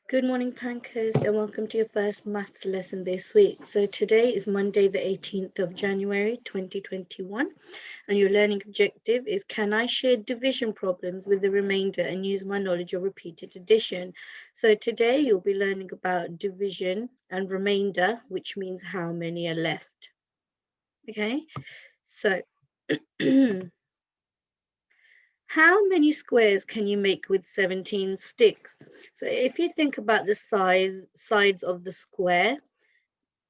Good morning, Pankhurst, and welcome to your first maths lesson this week. So today is Monday, the 18th of January, 2021, and your learning objective is, can I share division problems with the remainder and use my knowledge of repeated addition? So today you'll be learning about division and remainder, which means how many are left. Okay, so how many squares can you make with 17 sticks? So if you think about the sides of the square,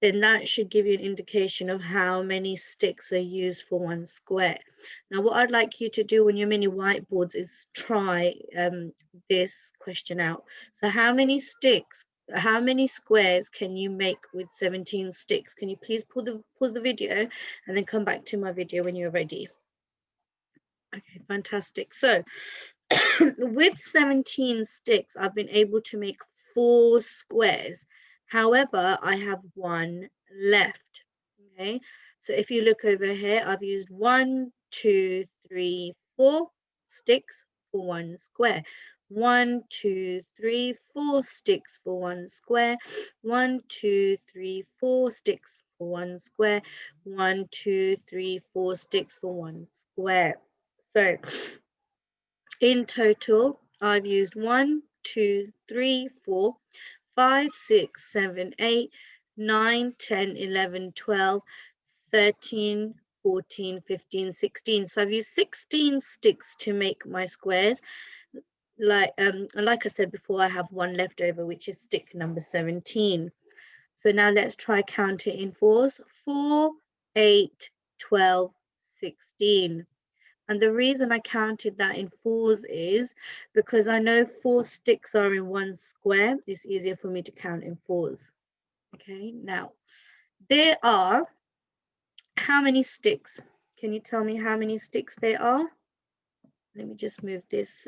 then that should give you an indication of how many sticks are used for one square. Now, what I'd like you to do on your mini whiteboards is try this question out. So how many squares can you make with 17 sticks? Can you please pause the video and then come back to my video when you're ready? Okay, fantastic. So with 17 sticks, I've been able to make 4 squares. However, I have 1 left. Okay, so if you look over here, I've used 1, 2, 3, 4 sticks for 1 square. 1, 2, 3, 4 sticks for 1 square. 1, 2, 3, 4 sticks for 1 square. 1, 2, 3, 4 sticks for 1 square. So in total, I've used 1, 2, 3, 4, 5, 6, 7, 8, 9, 10, 11, 12, 13, 14, 15, 16. So I've used 16 sticks to make my squares. Like I said before, I have 1 left over, which is stick number 17. So now let's try count it in fours. 4, 8, 12, 16. And the reason I counted that in fours is because I know 4 sticks are in 1 square. It's easier for me to count in fours. Okay, now there are how many sticks? Can you tell me how many sticks there are? Let me just move this.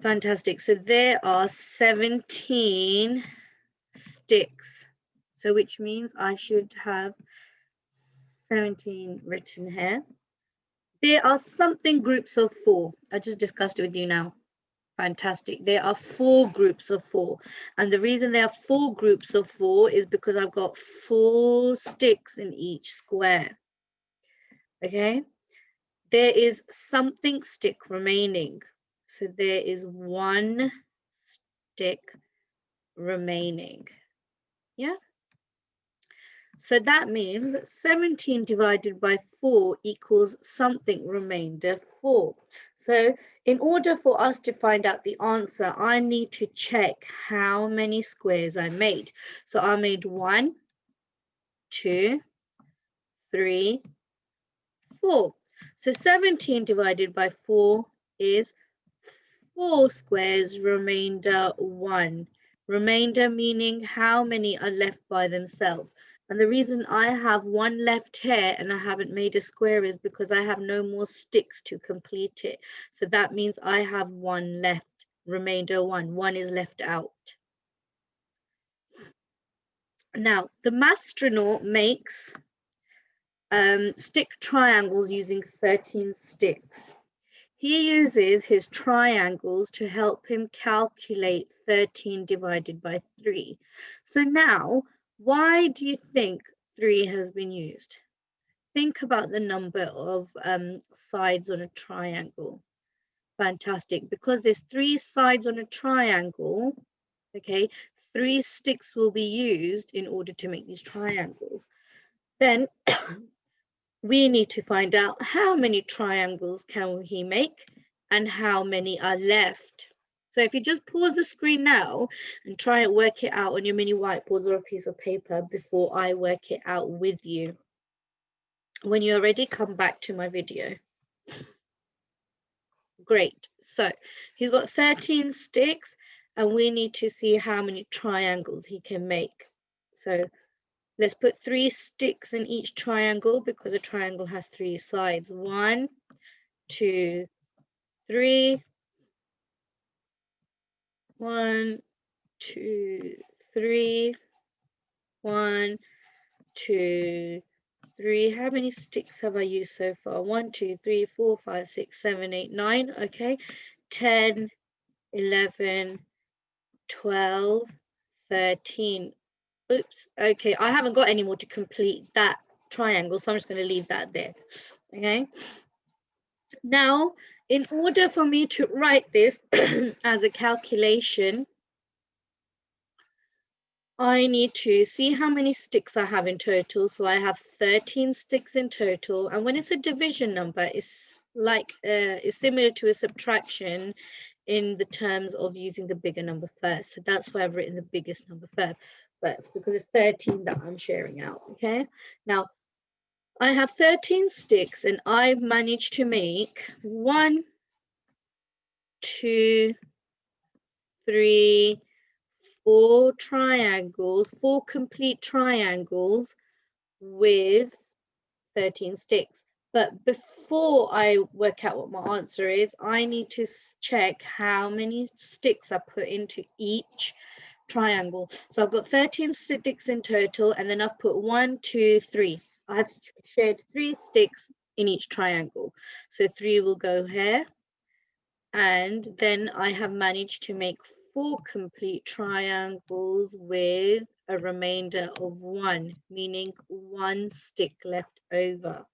Fantastic. So there are 17 sticks. So which means I should have 17 written here. There are something groups of 4. I just discussed it with you now. Fantastic. There are 4 groups of 4. And the reason there are 4 groups of 4 is because I've got 4 sticks in each square. Okay. There is something stick remaining. So there is 1 stick remaining. Yeah. So that means 17 divided by 4 equals something remainder 4. So in order for us to find out the answer, I need to check how many squares I made. So I made 1, 2, 3, 4. So 17 divided by 4 is 4 squares, remainder 1. Remainder meaning how many are left by themselves. And the reason I have 1 left here and I haven't made a square is because I have no more sticks to complete it. So that means I have 1 left, remainder 1. 1 is left out. Now, the mathstronaut makes stick triangles using 13 sticks. He uses his triangles to help him calculate 13 divided by 3. So now, why do you think 3 has been used? Think about the number of sides on a triangle. Fantastic. Because there's 3 sides on a triangle, okay, 3 sticks will be used in order to make these triangles. Then we need to find out how many triangles can he make and how many are left. So if you just pause the screen now and try and work it out on your mini whiteboard or a piece of paper before I work it out with you. When you're ready, come back to my video. Great. So he's got 13 sticks and we need to see how many triangles he can make. So let's put 3 sticks in each triangle because a triangle has 3 sides. 1, 2, 3. 1, 2, 3. 1, 2, 3. How many sticks have I used so far? 1, 2, 3, 4, 5, 6, 7, 8, 9. Okay. 10, 11, 12, 13. Oops, okay, I haven't got any more to complete that triangle, so I'm just going to leave that there. Okay, now in order for me to write this as a calculation, I need to see how many sticks I have in total. So I have 13 sticks in total, and when it's a division number, it's like it's similar to a subtraction in the terms of using the bigger number first. So that's why I've written the biggest number first, because it's 13 that I'm sharing out. Okay, now I have 13 sticks, and I've managed to make 1, 2, 3, 4 triangles, 4 complete triangles with 13 sticks. But before I work out what my answer is, I need to check how many sticks I put into each triangle. So I've got 13 sticks in total, and then I've put 1, 2, 3. I've shared 3 sticks in each triangle. So 3 will go here. And then I have managed to make 4 complete triangles with a remainder of 1, meaning 1 stick left over.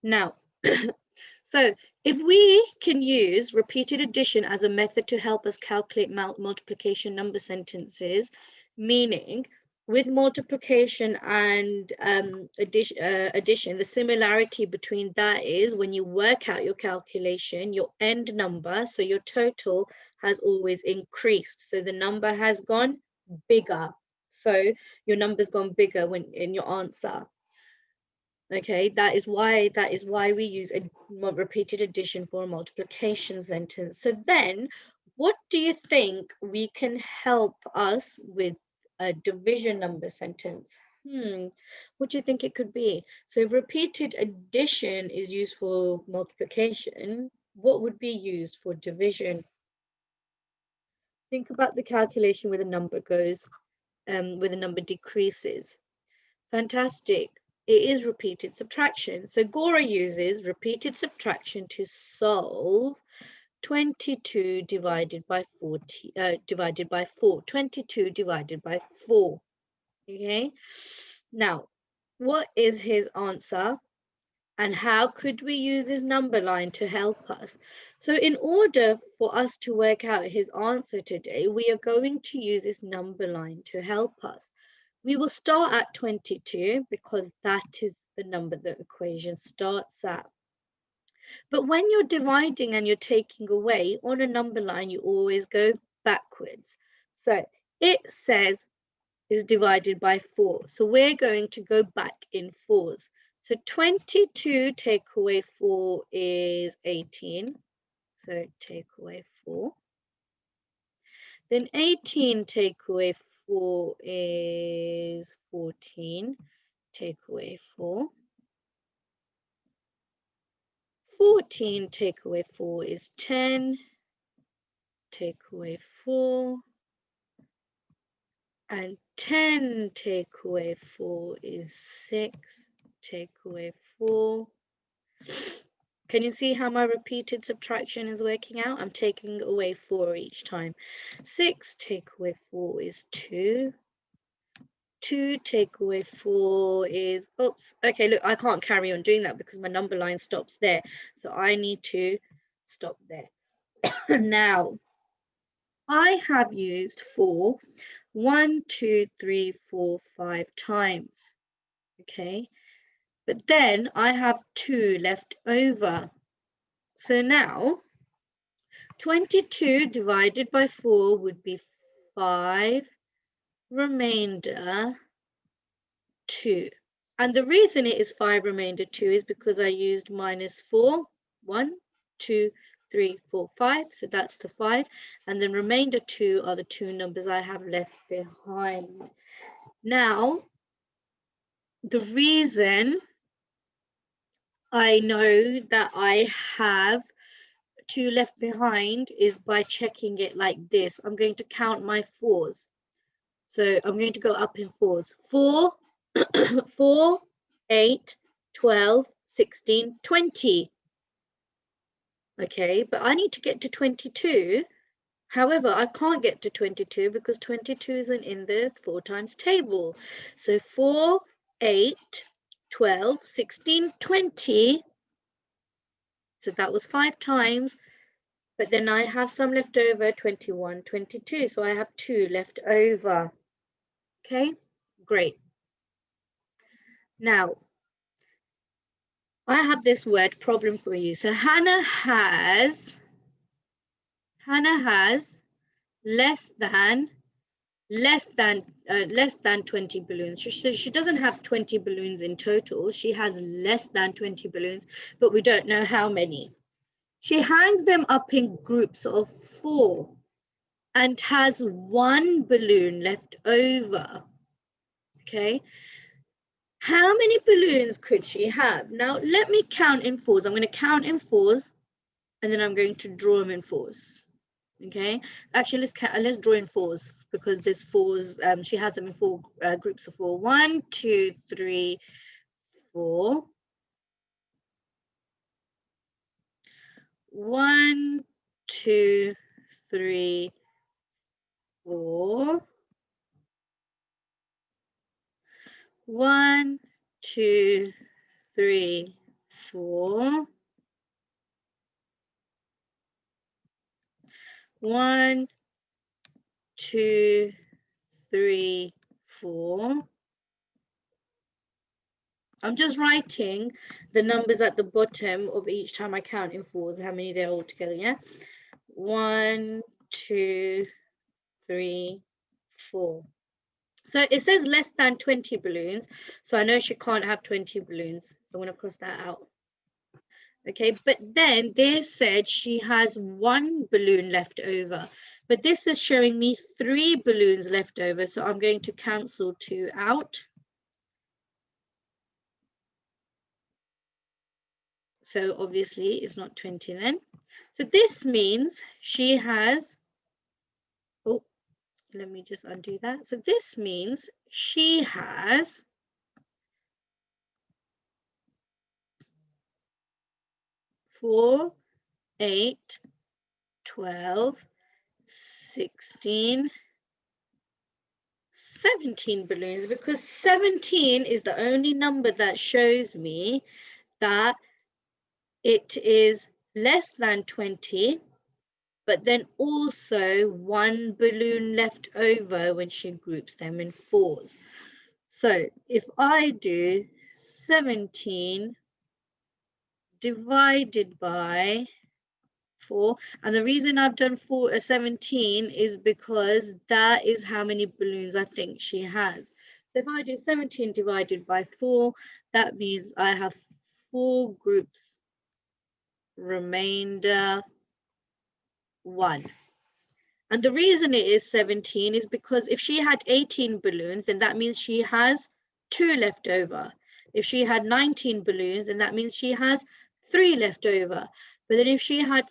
Now, so if we can use repeated addition as a method to help us calculate multiplication number sentences, meaning with multiplication and addition, the similarity between that is when you work out your calculation, your end number, so your total has always increased. So the number has gone bigger. So your number's gone bigger when in your answer. Okay, that is why we use a repeated addition for a multiplication sentence. So then, what do you think we can help us with a division number sentence? What do you think it could be? So if repeated addition is used for multiplication, what would be used for division? Think about the calculation where the number goes, where the number decreases. Fantastic. It is repeated subtraction. So Gora uses repeated subtraction to solve 22 divided by 40, divided by 4. 22 divided by 4. Okay. Now, what is his answer? And how could we use this number line to help us? So in order for us to work out his answer today, we are going to use this number line to help us. We will start at 22 because that is the number the equation starts at. But when you're dividing and you're taking away on a number line, you always go backwards. So it says is divided by 4. So we're going to go back in 4s. So 22 take away 4 is 18. So take away 4. Then 18 take away 4 is 14. Take away 4. 14 take away 4 is 10. Take away 4. And 10 take away 4 is 6. Take away 4. Can you see how my repeated subtraction is working out? I'm taking away 4 each time. 6 take away 4 is 2. 2 take away 4 is, oops, okay, look, I can't carry on doing that because my number line stops there. So I need to stop there. Now, I have used 4 1, 2, 3, 4, 5 times. Okay, but then I have 2 left over. So now 22 divided by 4 would be 5, remainder 2. And the reason it is 5 remainder 2 is because I used minus 4, 1, 2, 3, 4, 5. So that's the 5. And then remainder 2 are the 2 numbers I have left behind. Now, the reason I know that I have 2 left behind is by checking it like this. I'm going to count my 4s. So I'm going to go up in 4s. 4, 4, 8, 12, 16, 20. okay, but I need to get to 22. However, I can't get to 22 because 22 isn't in the 4 times table. So 4, 8, 12, 16, 20. So that was 5 times. But then I have some left over, 21, 22. So I have 2 left over. Okay, great. Now, I have this word problem for you. So Hannah has less than 20 balloons. She doesn't have 20 balloons in total. She has less than 20 balloons, but we don't know how many. She hangs them up in groups of 4 and has 1 balloon left over. Okay. How many balloons could she have? Now, let me count in 4s. I'm going to count in 4s and then I'm going to draw them in 4s. Okay, actually let's draw in 4s because there's 4s. She has them in 4 groups of 4. 1, 2, 3, 4. 1, 2, 3, 4. 1, 2, 3, 4. 1, 2, 3, 4. I'm just writing the numbers at the bottom of each time I count in 4s, how many there are all together, yeah? 1, 2, 3, 4. So it says less than 20 balloons. So I know she can't have 20 balloons. So I'm going to cross that out. Okay, but then this said she has 1 balloon left over. But this is showing me 3 balloons left over. So I'm going to cancel 2 out. So obviously it's not 20 then. So this means she has, oh, let me just undo that. So this means she has 4, 8, 12, 16, 17 balloons, because 17 is the only number that shows me that it is less than 20, but then also 1 balloon left over when she groups them in 4s. So if I do 17 divided by 4, and the reason I've done 17 is because that is how many balloons I think she has. So if I do 17 divided by 4, that means I have 4 groups, remainder 1. And the reason it is 17 is because if she had 18 balloons, then that means she has 2 left over. If she had 19 balloons, then that means she has 3 left over. But then if she had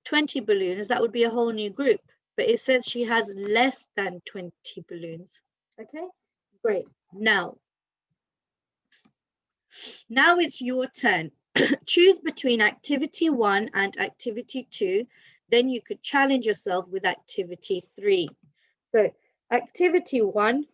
20 balloons, that would be a whole new group. But it says she has less than 20 balloons. Okay, great. Now it's your turn. Choose between activity 1 and activity 2. Then you could challenge yourself with activity 3. So activity 1,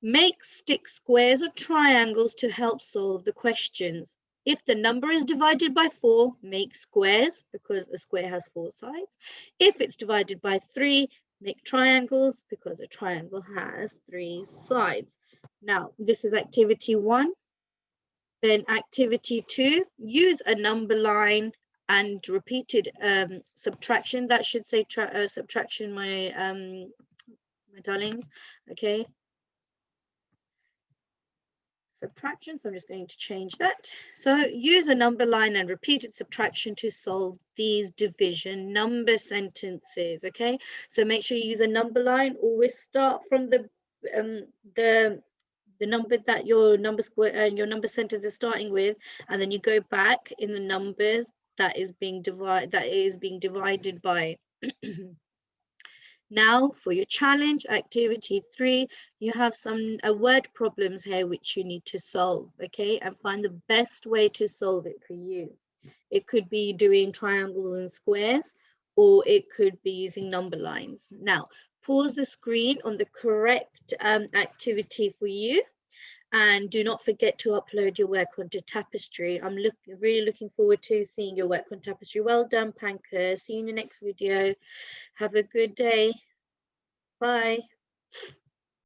make stick squares or triangles to help solve the questions. If the number is divided by 4, make squares because a square has 4 sides. If it's divided by 3, make triangles because a triangle has 3 sides. Now, this is activity 1. Then activity 2, use a number line and repeated subtraction. That should say subtraction, my darlings. Okay. Subtraction, so I'm just going to change that. So use a number line and repeated subtraction to solve these division number sentences. Okay, so make sure you use a number line. Always start from the number that your number square and your number sentence is starting with, and then you go back in the numbers that is being divided by. Now for your challenge, activity 3, you have some word problems here which you need to solve, okay, and find the best way to solve it for you. It could be doing triangles and squares, or it could be using number lines. Now, pause the screen on the correct activity for you. And do not forget to upload your work onto Tapestry. I'm really looking forward to seeing your work on Tapestry. Well done, Pankhurst. See you in the next video. Have a good day. Bye.